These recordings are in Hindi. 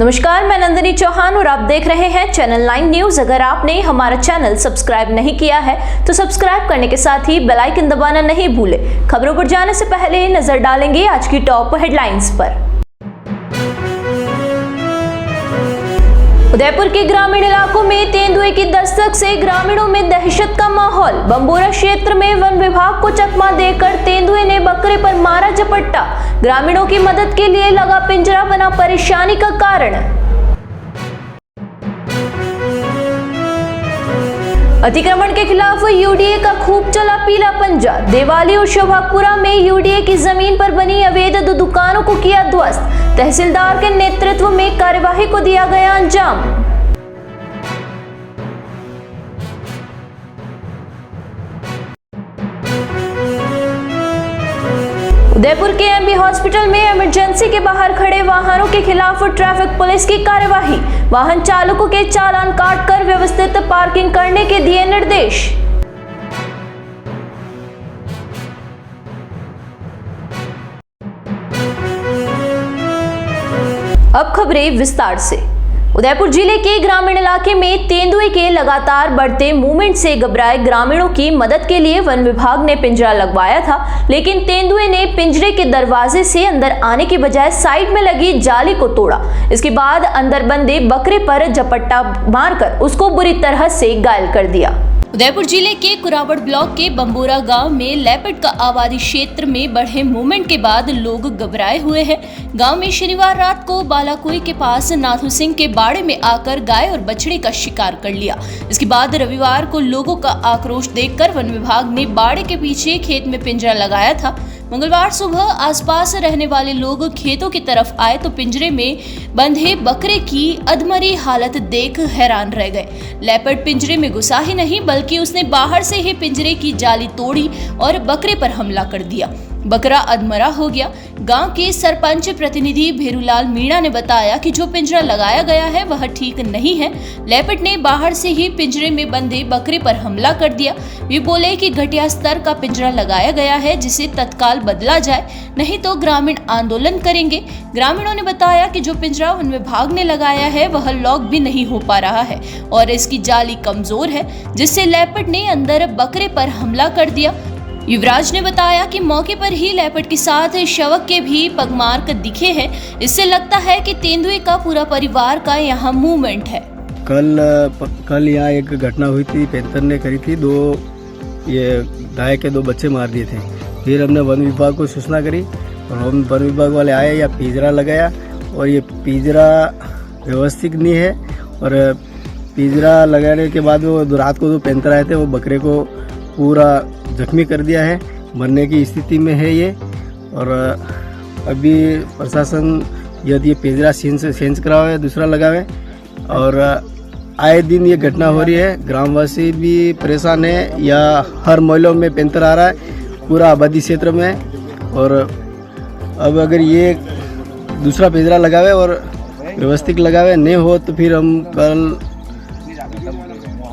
नमस्कार, मैं नंदिनी चौहान और आप देख रहे हैं चैनल 9 न्यूज। अगर आपने हमारा चैनल सब्सक्राइब नहीं किया है तो सब्सक्राइब करने के साथ ही बेल आइकन दबाना नहीं भूलें। खबरों पर जाने से पहले नजर डालेंगे आज की टॉप हेडलाइंस पर। उदयपुर के ग्रामीण इलाकों में तेंदुए की दस्तक से ग्रामीणों में दहशत का माहौल। बंबोरा क्षेत्र में वन विभाग को चकमा देकर तेंदुए ने बकरे पर मारा झपट्टा। ग्रामीणों की मदद के लिए लगा पिंजरा बना परेशानी का कारण। अतिक्रमण के खिलाफ यूडीए का खूब चला पीला पंजा। देवाली और शोभापुरा में यूडीए की जमीन पर बनी अवैध दुकानों को किया ध्वस्त। तहसीलदार के नेतृत्व में कार्यवाही को दिया गया अंजाम। उदयपुर के एमबी हॉस्पिटल में इमरजेंसी के बाहर खड़े वाहनों के खिलाफ ट्रैफिक पुलिस की कार्यवाही। वाहन चालकों के चालान काटकर व्यवस्थित पार्किंग करने के दिए निर्देश। अब खबरें विस्तार से। उदयपुर जिले के ग्रामीण इलाके में तेंदुए के लगातार बढ़ते मूवमेंट से घबराए ग्रामीणों की मदद के लिए वन विभाग ने पिंजरा लगवाया था, लेकिन तेंदुए ने पिंजरे के दरवाजे से अंदर आने के बजाय साइड में लगी जाली को तोड़ा। इसके बाद अंदर बंदे बकरे पर झपट्टा मारकर उसको बुरी तरह से घायल कर दिया। उदयपुर जिले के कुरावड़ ब्लॉक के बंबोरा गांव में लेपर्ड का आबादी क्षेत्र में बढ़े मूवमेंट के बाद लोग घबराए हुए हैं। गांव में शनिवार रात को बालाकुई के पास नाथू सिंह के बाड़े में आकर गाय और बछड़े का शिकार कर लिया। इसके बाद रविवार को लोगों का आक्रोश देखकर वन विभाग ने बाड़े के पीछे खेत में पिंजरा लगाया था। मंगलवार सुबह आसपास रहने वाले लोग खेतों की तरफ आए तो पिंजरे में बंधे बकरे की अधमरी हालत देख हैरान रह गए। लेपर्ड पिंजरे में घुसा ही नहीं बल्कि उसने बाहर से ही पिंजरे की जाली तोड़ी और बकरे पर हमला कर दिया। बकरा अधमरा हो गया। गांव के सरपंच प्रतिनिधि भेरूलाल मीणा ने बताया कि जो पिंजरा लगाया गया है वह ठीक नहीं है। लेपर्ड ने बाहर से ही पिंजरे में बंधे बकरे पर हमला कर दिया। वे बोले कि घटिया स्तर का पिंजरा लगाया गया है जिसे तत्काल बदला जाए, नहीं तो ग्रामीण आंदोलन करेंगे। ग्रामीणों ने बताया कि जो पिंजरा वन विभाग ने लगाया है वह लॉक भी नहीं हो पा रहा है और इसकी जाली कमजोर है, जिससे लेपर्ड ने अंदर बकरे पर हमला कर दिया। युवराज ने बताया कि मौके पर ही लेपर्ड के साथ शवक के भी पगमार्क दिखे हैं। इससे लगता है कि तेंदुए का पूरा परिवार का यहाँ मूवमेंट है। कल यहाँ एक घटना हुई थी, पैंथर ने करी थी, ये गाय के 2 बच्चे मार दिए थे। फिर हमने वन विभाग को सूचना करी और हम वन विभाग वाले आए, या पिंजरा लगाया और ये पिंजरा व्यवस्थित नहीं है। और पिंजरा लगाने के बाद वो रात को 2 पैंथर आए थे, वो बकरे को पूरा जख्मी कर दिया है, मरने की स्थिति में है ये। और अभी प्रशासन यदि ये पिंजरा चेंज करावे, दूसरा लगावे। और आए दिन ये घटना हो रही है, ग्रामवासी भी परेशान है, या हर मोहल्लों में पैंथर आ रहा है पूरा आबादी क्षेत्र में। और अब अगर ये दूसरा पिंजरा लगावे और व्यवस्थित लगावे नहीं हो तो फिर हम कल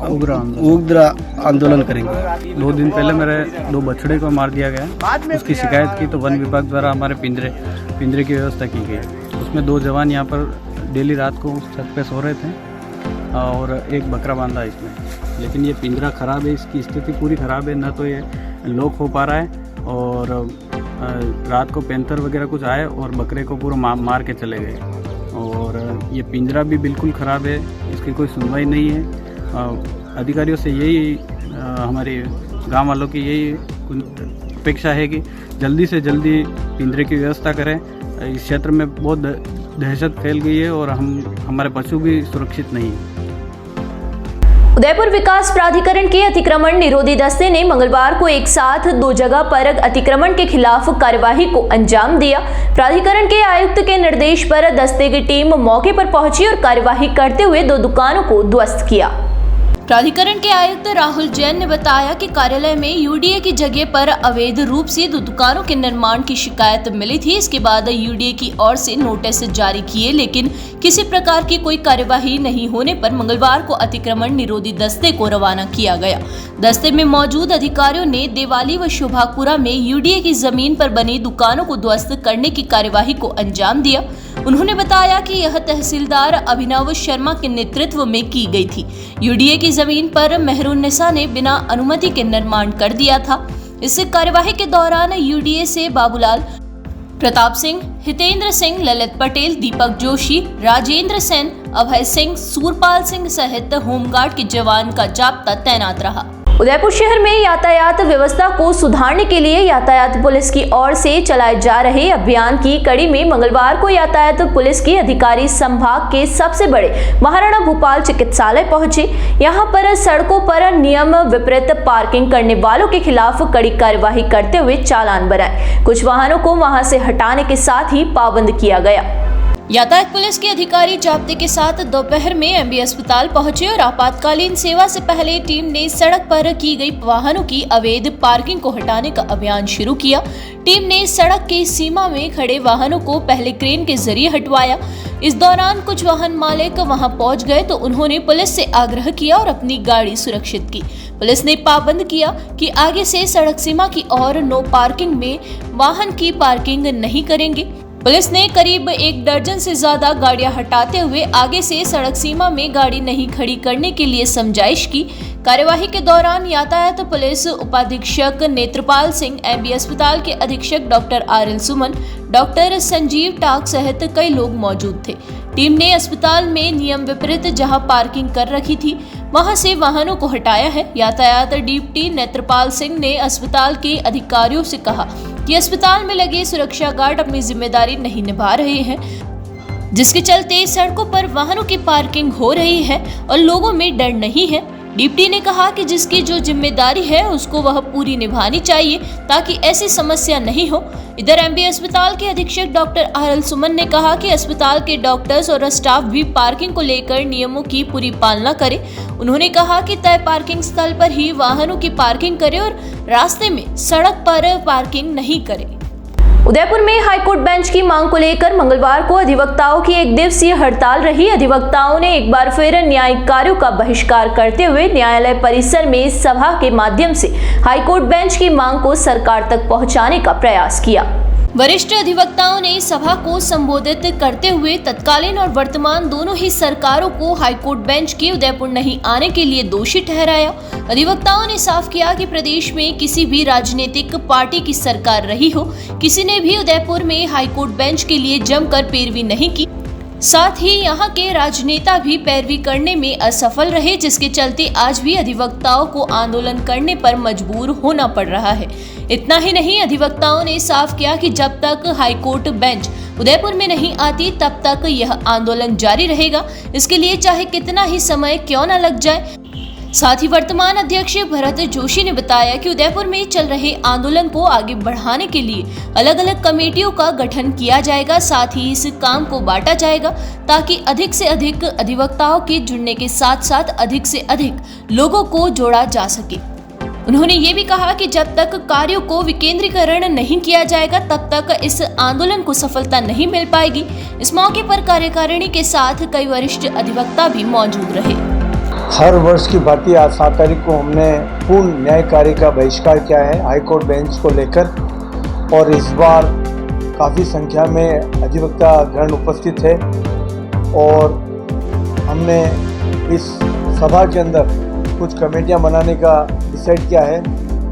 उग्र आंदोलन करेंगे। 2 दिन पहले मेरे 2 बछड़े को मार दिया गया। उसकी शिकायत की तो वन विभाग द्वारा हमारे पिंजरे की व्यवस्था की गई। उसमें 2 जवान यहाँ पर डेली रात को उस छत पे सो रहे थे और एक बकरा बांधा इसमें। लेकिन ये पिंजरा ख़राब है, इसकी स्थिति पूरी ख़राब है, न तो ये लॉक हो पा रहा है और रात को पैंथर वगैरह कुछ आए और बकरे को पूरा मार के चले गए। और ये पिंजरा भी बिल्कुल ख़राब है, इसकी कोई सुनवाई नहीं है। अधिकारियों से यही हमारे गांव वालों की यही अपेक्षा है कि जल्दी से जल्दी पिंजरे की व्यवस्था करें। इस क्षेत्र में बहुत दहशत फैल गई है और हमारे पशु भी सुरक्षित नहीं है। उदयपुर विकास प्राधिकरण के अतिक्रमण निरोधी दस्ते ने मंगलवार को एक साथ 2 जगह पर अतिक्रमण के खिलाफ कार्यवाही को अंजाम दिया। प्राधिकरण के आयुक्त के निर्देश पर दस्ते की टीम मौके पर पहुंची और कार्यवाही करते हुए 2 दुकानों को ध्वस्त किया। प्राधिकरण के आयुक्त राहुल जैन ने बताया कि कार्यालय में यूडीए की जगह पर अवैध रूप से 2 दुकानों के निर्माण की शिकायत मिली थी। इसके बाद यूडीए की ओर से नोटिस जारी किए, लेकिन किसी प्रकार की कोई कार्यवाही नहीं होने पर मंगलवार को अतिक्रमण निरोधी दस्ते को रवाना किया गया। दस्ते में मौजूद अधिकारियों ने देवाली व शोभापुरा में यूडीए की जमीन पर बनी दुकानों को ध्वस्त करने की कार्यवाही को अंजाम दिया। उन्होंने बताया कि यह तहसीलदार अभिनव शर्मा के नेतृत्व में की गई थी। यूडीए की जमीन पर मेहरुन्निसा ने बिना अनुमति के निर्माण कर दिया था। इस कार्यवाही के दौरान यूडीए से बाबूलाल, प्रताप सिंह, हितेंद्र सिंह, ललित पटेल, दीपक जोशी, राजेंद्र सेन, अभय सिंह, सूरपाल सिंह सहित होमगार्ड के जवान का जाब्ता तैनात रहा। उदयपुर शहर में यातायात व्यवस्था को सुधारने के लिए यातायात पुलिस की ओर से चलाए जा रहे अभियान की कड़ी में मंगलवार को यातायात पुलिस के अधिकारी संभाग के सबसे बड़े महाराणा भूपाल चिकित्सालय पहुंचे। यहां पर सड़कों पर नियम विपरीत पार्किंग करने वालों के खिलाफ कड़ी कार्यवाही करते हुए चालान बनाए। कुछ वाहनों को वहां से हटाने के साथ ही पाबंद किया गया। यातायात पुलिस के अधिकारी जाब्ते के साथ दोपहर में एमबी अस्पताल पहुंचे और आपातकालीन सेवा से पहले टीम ने सड़क पर की गई वाहनों की अवैध पार्किंग को हटाने का अभियान शुरू किया। टीम ने सड़क की सीमा में खड़े वाहनों को पहले क्रेन के जरिए हटवाया। इस दौरान कुछ वाहन मालिक वहां पहुंच गए तो उन्होंने पुलिस से आग्रह किया और अपनी गाड़ी सुरक्षित की। पुलिस ने पाबंद किया कि आगे से सड़क सीमा की ओर नो पार्किंग में वाहन की पार्किंग नहीं करेंगे। पुलिस ने करीब 1 दर्जन से ज्यादा गाड़ियां हटाते हुए आगे से सड़क सीमा में गाड़ी नहीं खड़ी करने के लिए समझाइश की। कार्यवाही के दौरान यातायात पुलिस उपाधीक्षक नेत्रपाल सिंह, एमबी अस्पताल के अधीक्षक डॉक्टर RL सुमन, डॉक्टर संजीव टाक सहित कई लोग मौजूद थे। टीम ने अस्पताल में नियम विपरीत जहां पार्किंग कर रखी थी वहां से वाहनों को हटाया है। यातायात डिप्टी नेत्रपाल सिंह ने अस्पताल के अधिकारियों से कहा कि अस्पताल में लगे सुरक्षा गार्ड अपनी जिम्मेदारी नहीं निभा रहे हैं, जिसके चलते सड़कों पर वाहनों की पार्किंग हो रही है और लोगों में डर नहीं है। डिप्टी ने कहा कि जिसकी जो जिम्मेदारी है उसको वह पूरी निभानी चाहिए ताकि ऐसी समस्या नहीं हो। इधर एमबी अस्पताल के अधीक्षक डॉक्टर RL सुमन ने कहा कि अस्पताल के डॉक्टर्स और स्टाफ भी पार्किंग को लेकर नियमों की पूरी पालना करे। उन्होंने कहा कि तय पार्किंग स्थल पर ही वाहनों की पार्किंग करें और रास्ते में सड़क पर पार्किंग नहीं करें। उदयपुर में हाईकोर्ट बेंच की मांग को लेकर मंगलवार को अधिवक्ताओं की 1 दिवसीय हड़ताल रही। अधिवक्ताओं ने एक बार फिर न्यायिक कार्यों का बहिष्कार करते हुए न्यायालय परिसर में सभा के माध्यम से हाईकोर्ट बेंच की मांग को सरकार तक पहुंचाने का प्रयास किया। वरिष्ठ अधिवक्ताओं ने सभा को संबोधित करते हुए तत्कालीन और वर्तमान दोनों ही सरकारों को हाईकोर्ट बेंच के उदयपुर नहीं आने के लिए दोषी ठहराया। अधिवक्ताओं ने साफ किया कि प्रदेश में किसी भी राजनीतिक पार्टी की सरकार रही हो, किसी ने भी उदयपुर में हाईकोर्ट बेंच के लिए जमकर पैरवी नहीं की। साथ ही यहाँ के राजनेता भी पैरवी करने में असफल रहे, जिसके चलते आज भी अधिवक्ताओं को आंदोलन करने पर मजबूर होना पड़ रहा है। इतना ही नहीं, अधिवक्ताओं ने साफ किया कि जब तक हाईकोर्ट बेंच उदयपुर में नहीं आती तब तक यह आंदोलन जारी रहेगा। इसके लिए चाहे कितना ही समय क्यों न लग जाए। साथ ही वर्तमान अध्यक्ष भरत जोशी ने बताया कि उदयपुर में चल रहे आंदोलन को आगे बढ़ाने के लिए अलग अलग कमेटियों का गठन किया जाएगा। साथ ही इस काम को बांटा जाएगा ताकि अधिक से अधिक अधिवक्ताओं के जुड़ने के साथ साथ अधिक से अधिक लोगों को जोड़ा जा सके। उन्होंने ये भी कहा कि जब तक कार्यों को विकेंद्रीकरण नहीं किया जाएगा तब तक इस आंदोलन को सफलता नहीं मिल पाएगी। इस मौके पर कार्यकारिणी के साथ कई वरिष्ठ अधिवक्ता भी मौजूद रहे। हर वर्ष की भांति आज 7 तारीख को हमने पूर्ण न्याय कार्य का बहिष्कार किया है हाईकोर्ट बेंच को लेकर, और इस बार काफ़ी संख्या में अधिवक्ता गण उपस्थित है और हमने इस सभा के अंदर कुछ कमेटियां बनाने का डिसाइड किया है,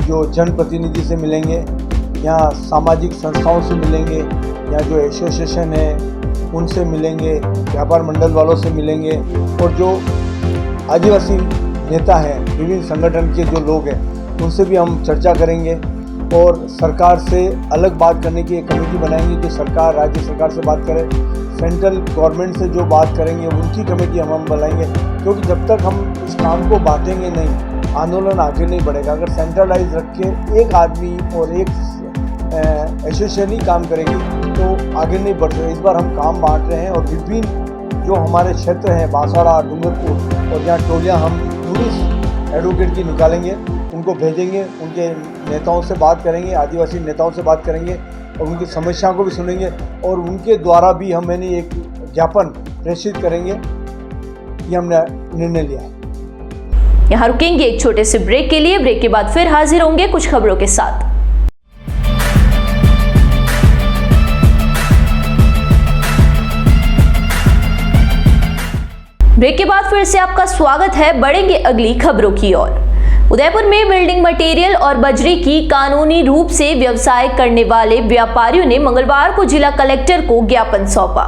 जो जनप्रतिनिधि से मिलेंगे, यहाँ सामाजिक संस्थाओं से मिलेंगे, यहाँ जो एसोसिएशन है उनसे मिलेंगे, व्यापार मंडल वालों से मिलेंगे, और जो आदिवासी नेता हैं, विभिन्न संगठन के जो लोग हैं उनसे भी हम चर्चा करेंगे और सरकार से अलग बात करने की एक कमेटी बनाएंगे जो सरकार राज्य सरकार से बात करे, सेंट्रल गवर्नमेंट से जो बात करेंगे उनकी कमेटी हम बनाएंगे, क्योंकि जब तक हम इस काम को बांटेंगे नहीं आंदोलन आगे नहीं बढ़ेगा। अगर सेंट्रलाइज रख के एक आदमी और एक एसोसिएशन ही काम करेगी तो आगे नहीं बढ़ रहे। इस बार हम काम बांट रहे हैं और विभिन्न जो हमारे क्षेत्र हैं बांसवाड़ा, डूंगरपुर और जहाँ टोलियाँ हम पुलिस एडवोकेट की निकालेंगे, उनको भेजेंगे, उनके नेताओं से बात करेंगे, आदिवासी नेताओं से बात करेंगे और उनकी समस्याओं को भी सुनेंगे और उनके द्वारा भी हम एक ज्ञापन प्रेषित करेंगे। ये हमने निर्णय लिया है। यहाँ रुकेंगे एक छोटे से ब्रेक के लिए। ब्रेक के बाद फिर हाजिर होंगे कुछ खबरों के साथ। ब्रेक के बाद फिर से आपका स्वागत है। बढ़ेंगे अगली खबरों की ओर। उदयपुर में बिल्डिंग मटेरियल और बजरी की कानूनी रूप से व्यवसाय करने वाले व्यापारियों ने मंगलवार को जिला कलेक्टर को ज्ञापन सौंपा।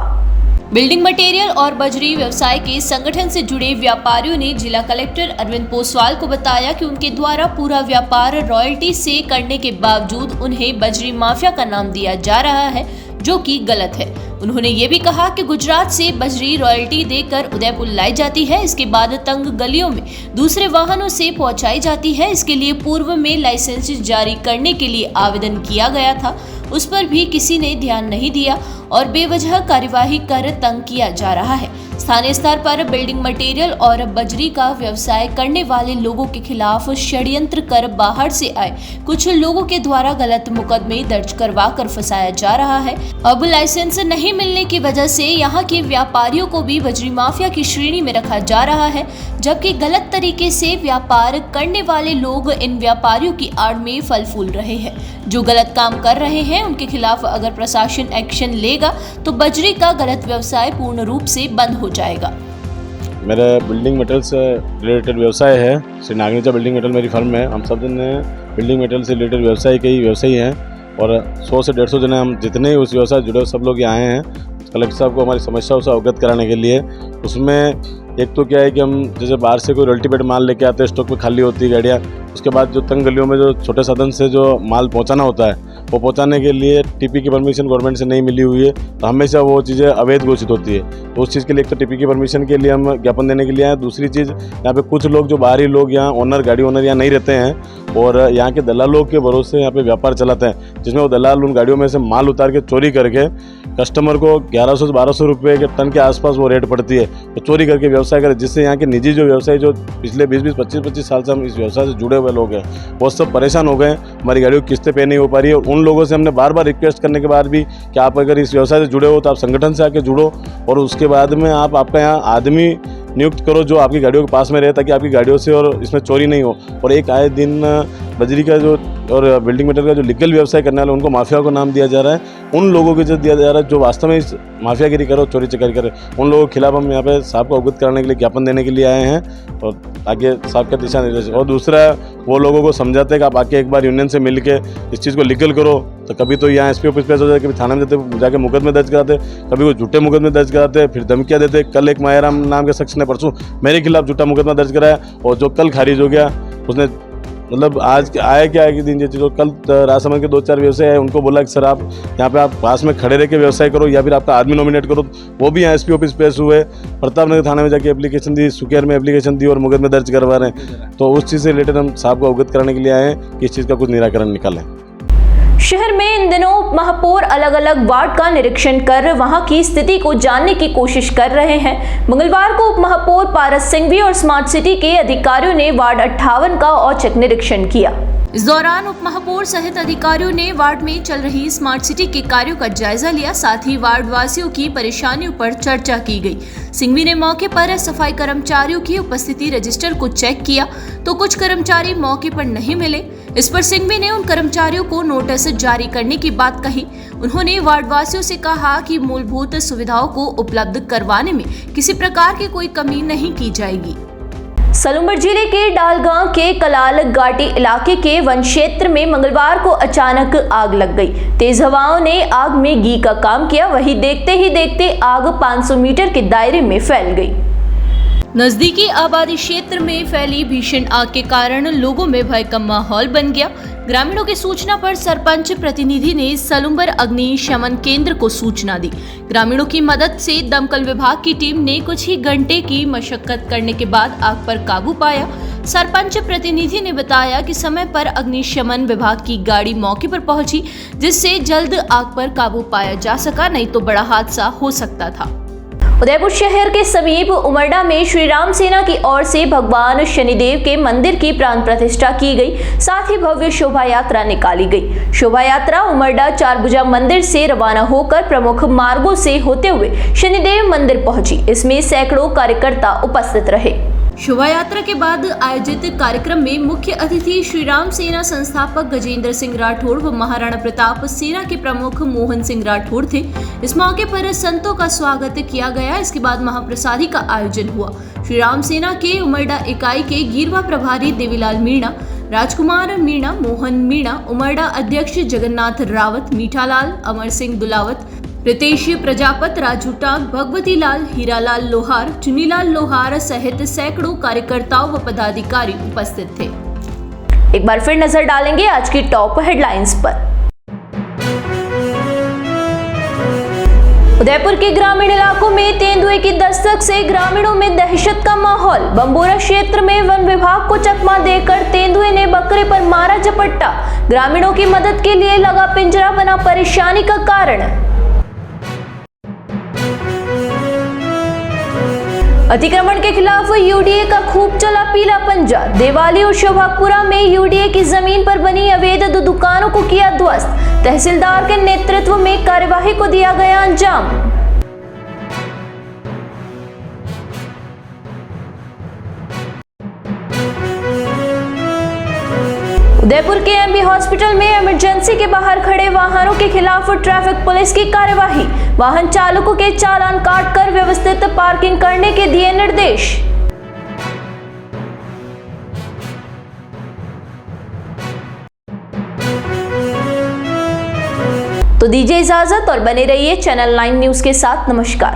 बिल्डिंग मटेरियल और बजरी व्यवसाय के संगठन से जुड़े व्यापारियों ने जिला कलेक्टर अरविंद पोसवाल को बताया कि उनके द्वारा पूरा व्यापार रॉयल्टी से करने के बावजूद उन्हें बजरी माफिया का नाम दिया जा रहा है, जो कि गलत है। उन्होंने ये भी कहा कि गुजरात से बजरी रॉयल्टी देकर उदयपुर लाई जाती है, इसके बाद तंग गलियों में दूसरे वाहनों से पहुंचाई जाती है। इसके लिए पूर्व में लाइसेंस जारी करने के लिए आवेदन किया गया था, उस पर भी किसी ने ध्यान नहीं दिया और बेवजह कार्यवाही कर तंग किया जा रहा है। स्थानीय स्तर पर बिल्डिंग मटेरियल और बजरी का व्यवसाय करने वाले लोगों के खिलाफ षड्यंत्र कर बाहर से आए कुछ लोगों के द्वारा गलत मुकदमे दर्ज करवा कर फंसाया जा रहा है। अब लाइसेंस नहीं मिलने की वजह से यहाँ के व्यापारियों को भी बजरी माफिया की श्रेणी में रखा जा रहा है, जबकि गलत तरीके से व्यापार करने वाले लोग इन व्यापारियों की आड़ में फल फूल रहे हैं। जो गलत काम कर रहे हैं उनके खिलाफ अगर प्रशासन एक्शन लेगा तो बजरी का गलत व्यवसाय पूर्ण रूप से बंद हो जाएगा। मेरा बिल्डिंग मटेरियल से रिलेटेड व्यवसाय है। श्री नागनीचा बिल्डिंग मटेरियल मेरी फर्म है। हम सब जने बिल्डिंग मटेरियल से रिलेटेड व्यवसाय के ही व्यवसायी हैं और 100 से 150 जने हम जितने ही उस व्यवसाय जुड़े सब लोग यहाँ आए हैं कलेक्टर साहब को हमारी समस्याओं से अवगत कराने के लिए। उसमें एक तो क्या है कि हम जैसे बाहर से कोई रॉयल्टी माल लेके आते हैं, स्टॉक में खाली होती है गाड़ियाँ, उसके बाद जो तंग गलियों में जो छोटे साधन से जो माल पहुंचाना होता है वो पहुंचाने के लिए टीपी की परमिशन गवर्नमेंट से नहीं मिली हुई है, तो हमेशा वो चीज़ें अवैध घोषित होती है। तो उस चीज़ के लिए एक तो टीपी की परमिशन के लिए हम ज्ञापन देने के लिए आए। दूसरी चीज़, यहाँ पे कुछ लोग जो बाहरी लोग यहाँ ओनर गाड़ी ओनर यहाँ नहीं रहते हैं और यहाँ के दलालों के भरोसे यहाँ पे व्यापार चलाते हैं, जिसमें वो दलाल उन गाड़ियों में से माल उतार के चोरी करके कस्टमर को 1100 से 1200 रुपये के टन के आसपास वो रेट पड़ती है, तो चोरी करके व्यवसाय करें, जिससे यहाँ के निजी जो व्यवसायी जो पिछले 20-20, 25-25 साल से हम इस व्यवसाय से जुड़े हुए लोग हैं वो सब परेशान हो गए। हमारी गाड़ियों की किस्तें पे नहीं हो पा रही है। उन लोगों से हमने बार बार रिक्वेस्ट करने के बाद भी कि आप अगर इस व्यवसाय से जुड़े हो तो आप संगठन से आके जुड़ो और उसके बाद में आप आपका यहाँ आदमी नियुक्त करो जो आपकी गाड़ियों के पास में रहे, ताकि आपकी गाड़ियों से और इसमें चोरी नहीं हो। और एक आए दिन बजरी का जो और बिल्डिंग मटेरियल का जो लीगल व्यवसाय करने वाले उनको माफिया को नाम दिया जा रहा है। उन लोगों को जो दिया जा रहा है जो वास्तव में इस माफियागिरी करो, चोरी चकारी करे, उन लोगों के खिलाफ हम यहाँ पे साहब को अवगत कराने के लिए ज्ञापन देने के लिए आए हैं और आगे साहब का दिशा निर्देश। और दूसरा वो लोगों को समझाते हैं कि आप आके एक बार यूनियन से मिल के इस चीज़ को लीगल करो। तो कभी तो यहाँ एसपी ऑफिस पेश हो जाए, कभी थाने में जाके मुकदमे दर्ज कराते, कभी वो झूठे मुकदमे दर्ज कराते, फिर धमकियाँ देते। कल एक मायाराम नाम के शख्स ने परसों मेरे खिलाफ झूठा मुकदमा दर्ज कराया और जो कल खारिज हो गया उसने मतलब आज आया क्या है कि दिन ये चीज़ कल राजसमंद के 2-4 व्यवसाय है, उनको बोला कि सर आप यहाँ पे आप पास में खड़े रह के व्यवसाय करो या फिर आपका आदमी नॉमिनेट करो। वो भी यहाँ एसपी ऑफिस पेश हुए, प्रताप नगर थाने में जाके एप्लीकेशन दी, सुकेर में एप्लीकेशन दी और मुकदमे दर्ज करवा रहे हैं। तो उस चीज़ से रिलेटेड हम साहब को अवगत कराने के लिए आए हैं कि इस चीज़ का कुछ निराकरण निकालें। शहर में इन दिनों महापौर अलग अलग वार्ड का निरीक्षण कर वहां की स्थिति को जानने की कोशिश कर रहे हैं। मंगलवार को उप महापौर पारस सिंघवी और स्मार्ट सिटी के अधिकारियों ने वार्ड 58 का औचक निरीक्षण किया। इस दौरान उप महापौर सहित अधिकारियों ने वार्ड में चल रही स्मार्ट सिटी के कार्यों का जायजा लिया, साथ ही वार्ड वासियों की परेशानियों पर चर्चा की गई। सिंघवी ने मौके पर सफाई कर्मचारियों की उपस्थिति रजिस्टर को चेक किया तो कुछ कर्मचारी मौके पर नहीं मिले। इस पर सिंघवी ने उन कर्मचारियों को नोटिस जारी करने की बात कही। उन्होंने वार्ड वासियों से कहा कि मूलभूत सुविधाओं को उपलब्ध करवाने में किसी प्रकार की कोई कमी नहीं की जाएगी। सलूमर जिले के डालगांव के कलाल घाटी इलाके के वन क्षेत्र में मंगलवार को अचानक आग लग गई। तेज हवाओं ने आग में घी का काम किया, वहीं देखते ही देखते आग 500 मीटर के दायरे में फैल गई। नजदीकी आबादी क्षेत्र में फैली भीषण आग के कारण लोगों में भय का माहौल बन गया। ग्रामीणों की सूचना पर सरपंच प्रतिनिधि ने सलूमर अग्निशमन केंद्र को सूचना दी। ग्रामीणों की मदद से दमकल विभाग की टीम ने कुछ ही घंटे की मशक्कत करने के बाद आग पर काबू पाया। सरपंच प्रतिनिधि ने बताया कि समय पर अग्निशमन विभाग की गाड़ी मौके पर पहुंची, जिससे जल्द आग पर काबू पाया जा सका, नहीं तो बड़ा हादसा हो सकता था। उदयपुर शहर के समीप उमरडा में श्री राम सेना की ओर से भगवान शनिदेव के मंदिर की प्राण प्रतिष्ठा की गई, साथ ही भव्य शोभा यात्रा निकाली गई। शोभा यात्रा उमरडा चारभुजा मंदिर से रवाना होकर प्रमुख मार्गों से होते हुए शनिदेव मंदिर पहुंची। इसमें सैकड़ों कार्यकर्ता उपस्थित रहे। शोभा यात्रा के बाद आयोजित कार्यक्रम में मुख्य अतिथि श्री राम सेना संस्थापक गजेंद्र सिंह राठौड़ व महाराणा प्रताप सेना के प्रमुख मोहन सिंह राठौड़ थे। इस मौके पर संतों का स्वागत किया गया। इसके बाद महाप्रसादी का आयोजन हुआ। श्री राम सेना के उमरडा इकाई के गिरवा प्रभारी देवीलाल मीणा, राजकुमार मीणा, मोहन मीणा, उमरडा अध्यक्ष जगन्नाथ रावत, मीठालाल, अमर सिंह दुलावत, रितेश प्रजापत, राजू टांग, भगवती लाल, हीरालाल लोहार, चुनीलाल लोहार सहित सैकड़ों कार्यकर्ताओं व पदाधिकारी उपस्थित थे। एक बार फिर नजर डालेंगे आज की टॉप हेडलाइंस पर। उदयपुर के ग्रामीण इलाकों में तेंदुए की दस्तक से ग्रामीणों में दहशत का माहौल। बंबोरा क्षेत्र में वन विभाग को चकमा देकर तेंदुए ने बकरे पर मारा झपट्टा। ग्रामीणों की मदद के लिए लगा पिंजरा बना परेशानी का कारण। अतिक्रमण के खिलाफ यूडीए का खूब चला पीला पंजा। देवाली और शोभापुरा में यूडीए की जमीन पर बनी अवैध दुकानों को किया ध्वस्त। तहसीलदार के नेतृत्व में कार्यवाही को दिया गया अंजाम। उदयपुर के एमबी हॉस्पिटल में इमरजेंसी के बाहर खड़े वाहनों के खिलाफ ट्रैफिक पुलिस की कार्यवाही। वाहन चालकों के चालान काटकर व्यवस्थित पार्किंग करने के दिए निर्देश। तो दीजिए इजाजत और बने रहिए चैनल 9 न्यूज के साथ। नमस्कार।